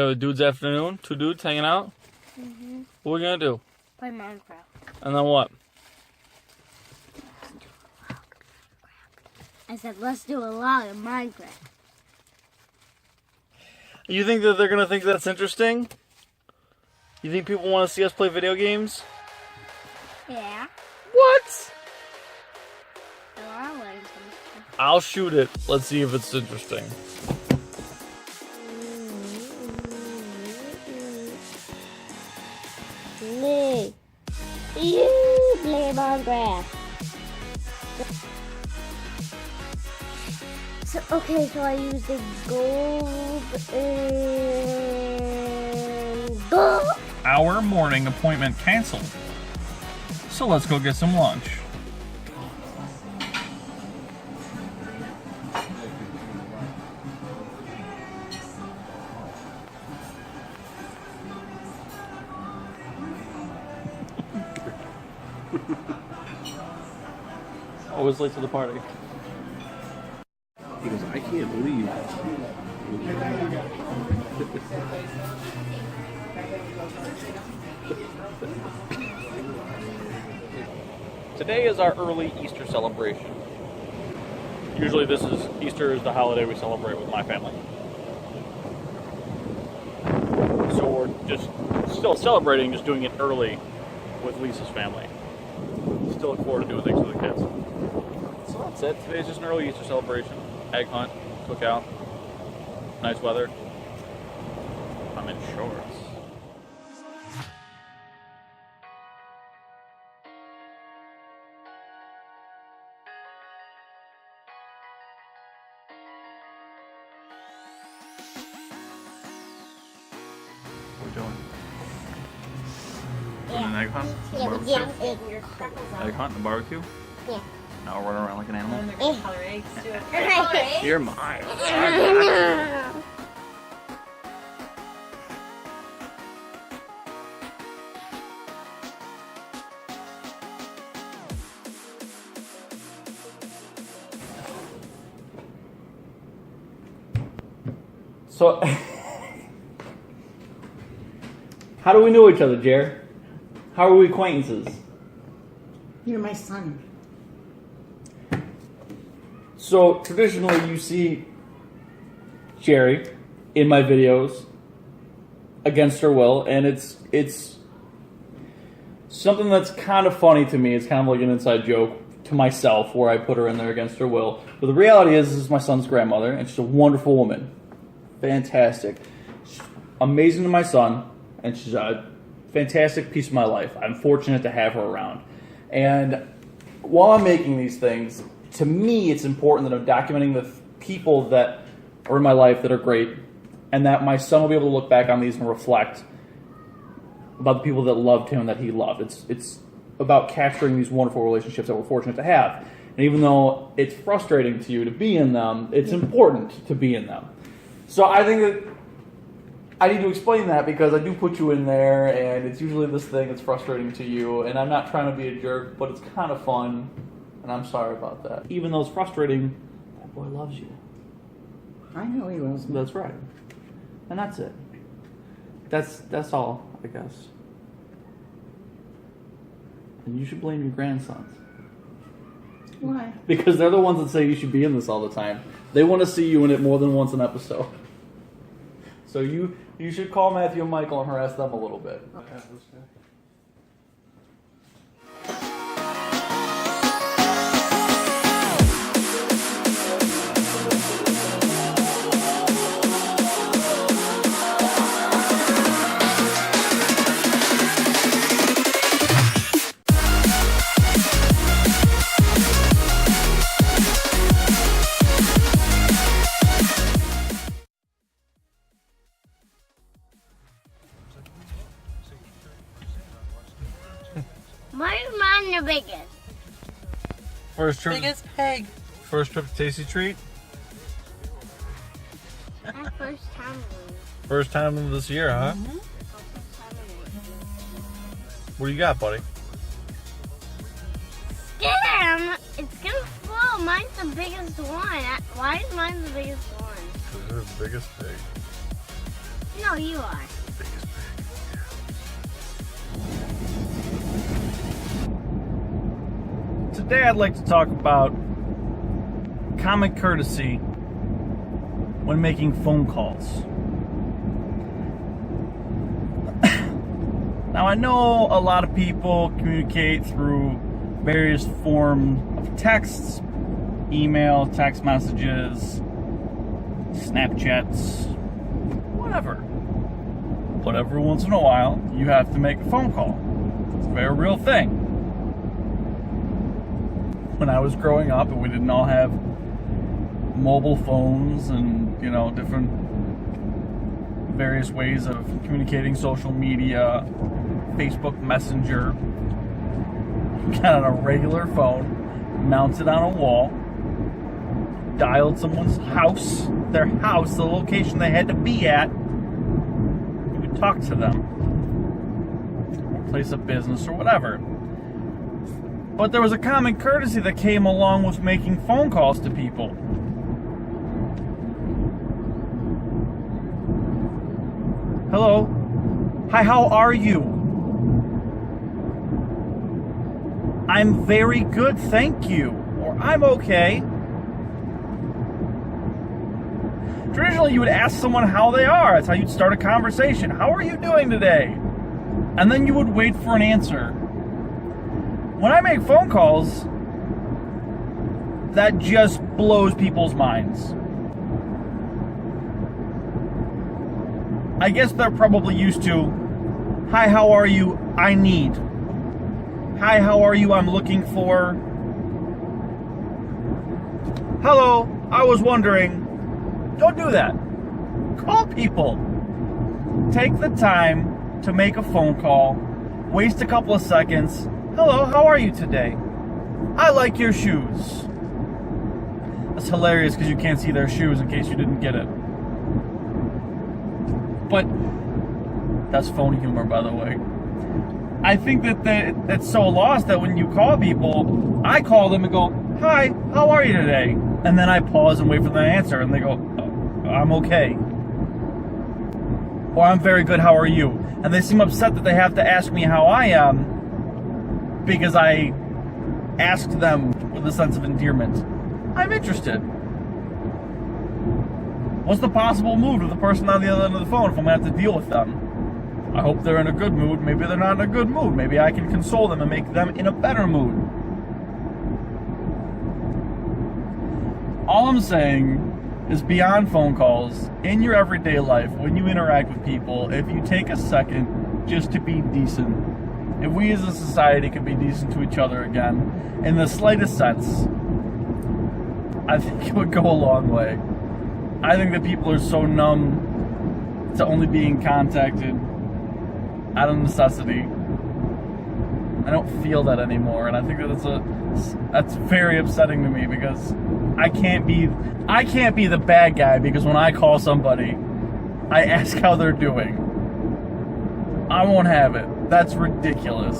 have a dude's afternoon. 2 dudes hanging out. Mm-hmm. What are we gonna do? Play Minecraft. And then what? I said, let's do a lot of Minecraft. You think that they're gonna think that's interesting? You think people want to see us play video games? Yeah. What? There are learning something. I'll shoot it. Let's see if it's interesting. Me. You play Minecraft. So, okay, so I use the gold and gold. Our morning appointment canceled. So let's go get some lunch. Always late to the party. He goes, I can't believe. Today is our early Easter celebration. Usually Easter is the holiday we celebrate with my family. So we're just still celebrating, just doing it early with Lisa's family. Still look forward to doing things with the kids. So that's it. Today's just an early Easter celebration. Egg hunt, cookout, nice weather. I'm in shorts. What are we doing? Doing an egg hunt? Barbecue? Egg hunt and barbecue? Yeah. Now we're running around like an animal? Color eggs too. You're mine. So, how do we know each other, Jer? How are we acquaintances? You're my son. So, traditionally you see Jerry in my videos against her will, and it's something that's kind of funny to me. It's kind of like an inside joke to myself where I put her in there against her will. But the reality is, this is my son's grandmother, and she's a wonderful woman. Fantastic. She's amazing to my son, and she's a fantastic piece of my life. I'm fortunate to have her around. And while I'm making these things, to me it's important that I'm documenting the people that are in my life that are great, and that my son will be able to look back on these and reflect about the people that loved him, that he loved. It's about capturing these wonderful relationships that we're fortunate to have. And even though it's frustrating to you to be in them, it's important to be in them. So I think that I need to explain that, because I do put you in there, and it's usually this thing that's frustrating to you, and I'm not trying to be a jerk, but it's kind of fun, and I'm sorry about that. Even though it's frustrating, that boy loves you. I know he loves me. That's right. And that's it. That's all, I guess. And you should blame your grandsons. Why? Because they're the ones that say you should be in this all the time. They want to see you in it more than once an episode. So you should call Matthew and Michael and harass them a little bit. Why is mine the biggest? First trip. Biggest pig. First trip to Tasty Treat. My first time. First time of this year, huh? Mm-hmm. What do you got, buddy? Damn! It's gonna fall. Mine's the biggest one. Why is mine the biggest one? Because you're the biggest pig. No, you are. Today I'd like to talk about common courtesy when making phone calls. Now I know a lot of people communicate through various forms of texts, email, text messages, Snapchats, whatever. But every once in a while, you have to make a phone call. It's a very real thing. When I was growing up and we didn't all have mobile phones and, different various ways of communicating, social media, Facebook Messenger, got on a regular phone, mounted on a wall, dialed someone's house, their house, the location they had to be at. You would talk to them, or place of business or whatever. But there was a common courtesy that came along with making phone calls to people. Hello. Hi, how are you? I'm very good, thank you. Or I'm okay. Traditionally, you would ask someone how they are. That's how you'd start a conversation. How are you doing today? And then you would wait for an answer. When I make phone calls, that just blows people's minds. I guess they're probably used to, hi, how are you? I need. Hi, how are you? I'm looking for. Hello, I was wondering. Don't do that. Call people. Take the time to make a phone call. Waste a couple of seconds. Hello, how are you today? I like your shoes. That's hilarious because you can't see their shoes in case you didn't get it. But that's phone humor, by the way. I think that's so lost that when you call people, I call them and go, hi, how are you today? And then I pause and wait for them to answer, and they go, I'm okay. Or I'm very good, how are you? And they seem upset that they have to ask me how I am because I asked them with a sense of endearment. I'm interested. What's the possible mood of the person on the other end of the phone if I'm going to have to deal with them? I hope they're in a good mood. Maybe they're not in a good mood. Maybe I can console them and make them in a better mood. All I'm saying is beyond phone calls, in your everyday life, when you interact with people, if you take a second just to be decent, if we as a society could be decent to each other again, in the slightest sense, I think it would go a long way. I think that people are so numb to only being contacted out of necessity. I don't feel that anymore, and I think that that's very upsetting to me because I can't be the bad guy because when I call somebody, I ask how they're doing. I won't have it. That's ridiculous.